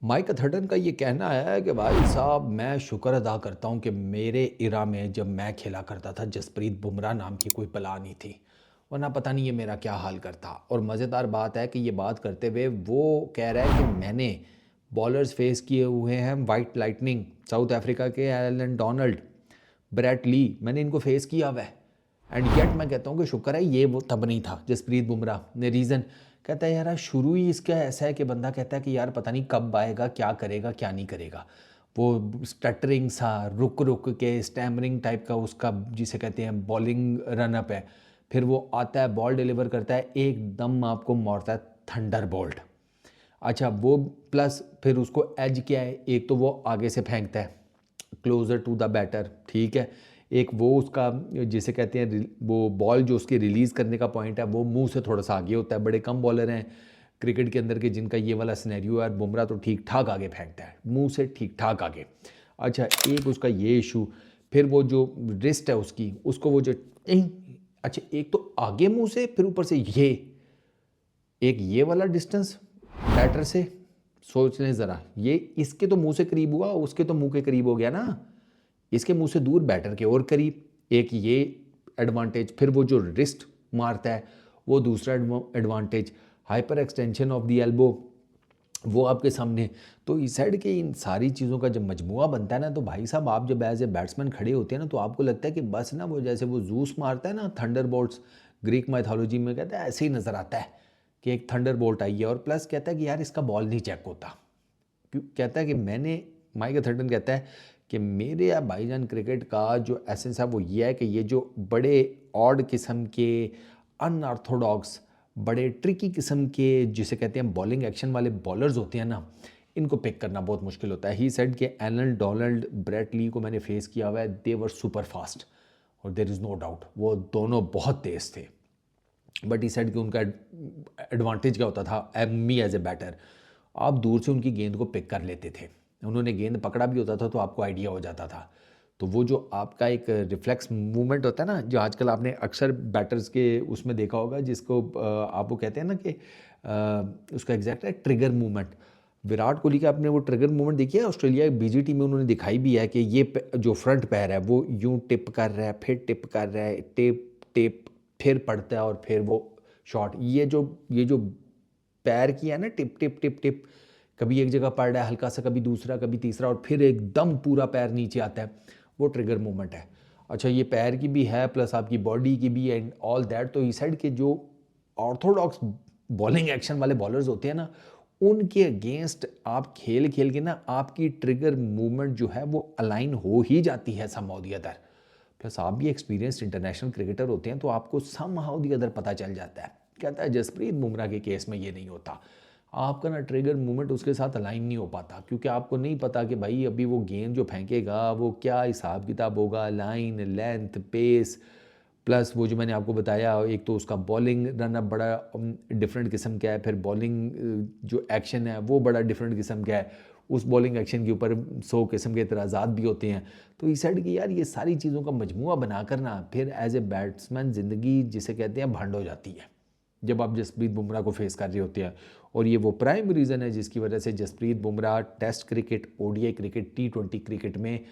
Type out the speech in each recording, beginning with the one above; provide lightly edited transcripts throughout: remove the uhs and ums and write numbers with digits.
Mic अथर्टन का ये कहना है कि भाई साहब मैं शुक्र अदा करता हूँ कि मेरे इरा में जब मैं खेला करता था जसप्रीत बुमराह नाम की कोई बला नहीं थी, वरना पता नहीं ये मेरा क्या हाल करता। और मज़ेदार बात है कि ये बात करते हुए वो कह रहा है कि मैंने बॉलर्स फेस किए हुए हैं, वाइट लाइटनिंग साउथ अफ्रीका के, एलन डोनाल्ड, ब्रैट ली, मैंने इनको फेस किया हुआ है। एंड येट मैं कहता हूँ कि शुक्र है ये वो तब नहीं था जसप्रीत बुमराह ने। रीज़न कहता है यार शुरू ही इसका ऐसा है कि बंदा कहता है कि यार पता नहीं कब आएगा, क्या करेगा क्या नहीं करेगा। वो स्टटरिंग सा, रुक रुक के स्टैमरिंग टाइप का उसका जिसे कहते हैं बॉलिंग रनअप है। फिर वो आता है, बॉल डिलीवर करता है, एकदम आपको मारता है थंडर बोल्ट। अच्छा वो प्लस फिर उसको एज क्या है, एक तो वो आगे से फेंकता है क्लोज़र टू द बैटर, ठीक है। एक वो उसका जिसे कहते हैं वो बॉल जो उसके रिलीज़ करने का पॉइंट है वो मुंह से थोड़ा सा आगे होता है। बड़े कम बॉलर हैं क्रिकेट के अंदर के जिनका ये वाला सिनेरियो है, बुमराह तो ठीक ठाक आगे फेंकता है, मुंह से ठीक ठाक आगे। अच्छा एक उसका ये इशू, फिर वो जो रिस्ट है उसकी, उसको वो जो अच्छा एक तो आगे मुंह से, फिर ऊपर से ये एक ये वाला डिस्टेंस बैटर से, सोच लें ज़रा, ये इसके तो मुंह से करीब हुआ, उसके तो मुंह के करीब हो गया ना, इसके मुंह से दूर बैटर के और करीब। एक ये एडवांटेज, फिर वो जो रिस्ट मारता है वो दूसरा advantage, hyper extension of the elbow वो आपके सामने। तो इस साइड के इन सारी चीज़ों का जब मजमुआ बनता है ना, तो भाई साहब आप जब एज ए बैट्समैन खड़े होते हैं ना, तो आपको लगता है कि बस ना वो जैसे वो जूस मारता है ना थंडर बोल्ट्स, ग्रीक माइथोलॉजी में कहता है ऐसे ही नज़र आता है कि एक थंडर बोल्ट आई है। और प्लस कहता है कि यार इसका बॉल नहीं चेक होता, क्यों कहता है कि मैंने, माइक अथर्टन कहता है कि मेरे या भाईजान क्रिकेट का जो एसेंस है वो ये है कि ये जो बड़े ऑड किस्म के अनऑर्थोडॉक्स, बड़े ट्रिकी किस्म के जिसे कहते हैं बॉलिंग एक्शन वाले बॉलर्स होते हैं ना, इनको पिक करना बहुत मुश्किल होता है। ही सेड कि एलन डोनाल्ड, ब्रेट ली को मैंने फेस किया हुआ है, दे वर सुपर फास्ट और देर इज़ नो डाउट वो दोनों बहुत तेज़ थे। बट ही सेड कि उनका एडवांटेज क्या होता था, मी एज ए बैटर, आप दूर से उनकी गेंद को पिक कर लेते थे, उन्होंने गेंद पकड़ा भी होता था तो आपको आइडिया हो जाता था। तो वो जो आपका एक रिफ्लेक्स मूवमेंट होता है ना, जो आजकल आपने अक्सर बैटर्स के उसमें देखा होगा, जिसको आप वो कहते हैं ना कि उसका एग्जैक्ट है ट्रिगर मूवमेंट। विराट कोहली का आपने वो ट्रिगर मूवमेंट देखी है ऑस्ट्रेलिया बीजीटी में, उन्होंने दिखाई भी है कि ये जो फ्रंट पैर है वो यूं टिप कर रहा है, फिर टिप कर रहा है, टिप टिप, फिर पड़ता है और फिर वो शॉट। ये जो पैर की है ना, टिप टिप टिप टिप, कभी एक जगह पड़ रहा है हल्का सा, कभी दूसरा, कभी तीसरा, और फिर एकदम पूरा पैर नीचे आता है, वो ट्रिगर मूवमेंट है। अच्छा ये पैर की भी है प्लस आपकी बॉडी की भी एंड ऑल दैट। तो इस साइड के जो ऑर्थोडॉक्स बॉलिंग एक्शन वाले बॉलर्स होते हैं ना, उनके अगेंस्ट आप खेल खेल के ना आपकी ट्रिगर मूवमेंट जो है वो अलाइन हो ही जाती है somehow the other. Plus आप भी एक्सपीरियंस्ड इंटरनेशनल क्रिकेटर होते हैं तो आपको सम हाउ दी अदर पता चल जाता है। कहता है जसप्रीत बुमराह के केस में ये नहीं होता, आपका ना ट्रिगर मूवमेंट उसके साथ अलाइन नहीं हो पाता, क्योंकि आपको नहीं पता कि भाई अभी वो गेंद जो फेंकेगा वो क्या हिसाब किताब होगा, लाइन, लेंथ, पेस, प्लस वो जो मैंने आपको बताया, एक तो उसका बॉलिंग रनअप बड़ा डिफरेंट किस्म का है, फिर बॉलिंग जो एक्शन है वो बड़ा डिफरेंट किस्म का है, उस बॉलिंग एक्शन के ऊपर 100 किस्म के एतराज़ात भी होते हैं। तो इस साइड की यार ये सारी चीज़ों का मजमुआ बनाकर ना फिर एज ए बैट्समैन ज़िंदगी जिसे कहते हैं भंड हो जाती है जब आप जसप्रीत बुमराह को फेस कर रहे होते हैं। और ये वो प्राइम रीज़न है जिसकी वजह से Jasprit Bumrah test cricket, ODI cricket, टी20 क्रिकेट में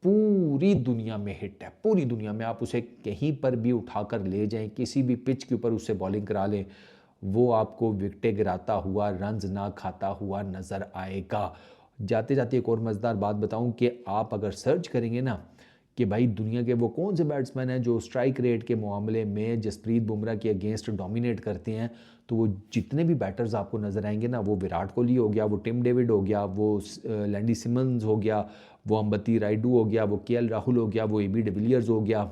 पूरी दुनिया में हिट है। पूरी दुनिया में आप उसे कहीं पर भी उठाकर ले जाएं, किसी भी पिच के ऊपर उससे बॉलिंग करा लें, वो आपको विकेटें गिराता हुआ, रन्स ना खाता हुआ नज़र आएगा। जाते जाते एक और मज़ेदार बात बताऊं कि आप अगर सर्च करेंगे ना कि भाई दुनिया के वो कौन से बैट्समैन हैं जो स्ट्राइक रेट के मामले में जसप्रीत बुमराह के अगेंस्ट डोमिनेट करते हैं, तो वो जितने भी बैटर्स आपको नज़र आएंगे ना, वो विराट कोहली हो गया, वो टिम डेविड हो गया, वो लैंडी सिमंस हो गया, वो अंबती रायडू हो गया, वो केएल राहुल हो गया, वो एबी डिविलियर्स हो गया,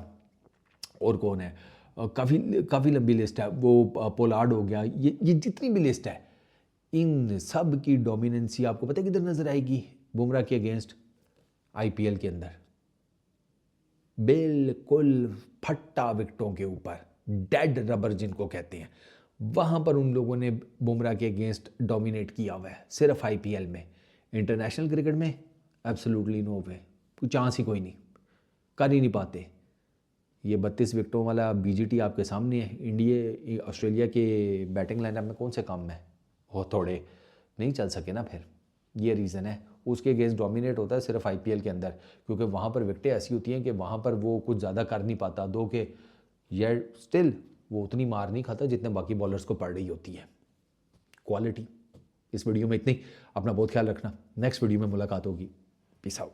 और कौन है, काफ़ी काफ़ी लंबी लिस्ट है, वो पोलार्ड हो गया, ये जितनी भी लिस्ट है, इन सब की डोमिनेंसी आपको पता है किधर नज़र आएगी बुमराह के अगेंस्ट? आईपीएल के अंदर बिल्कुल फट्टा विकेटों के ऊपर, डेड रबर जिनको कहते हैं, वहां पर उन लोगों ने बुमराह के अगेंस्ट डोमिनेट किया हुआ है सिर्फ आईपीएल में। इंटरनेशनल क्रिकेट में एब्सोल्युटली नो वे, कोई चांस ही कोई नहीं, कर ही नहीं पाते। ये 32 विकेटों वाला बीजीटी आपके सामने है, इंडिया ऑस्ट्रेलिया के बैटिंग लाइनअप में कौन से काम में वो थोड़े नहीं चल सके ना फिर। ये रीज़न है। उसके अगेंस्ट डोमिनेट होता है सिर्फ आईपीएल के अंदर, क्योंकि वहाँ पर विकटें ऐसी होती हैं कि वहाँ पर वो कुछ ज़्यादा कर नहीं पाता, दो के ये स्टिल वो उतनी मार नहीं खाता जितने बाकी बॉलर्स को पड़ रही होती है। क्वालिटी। इस वीडियो में इतनी। अपना बहुत ख्याल रखना, नेक्स्ट वीडियो में मुलाकात होगी। Peace out.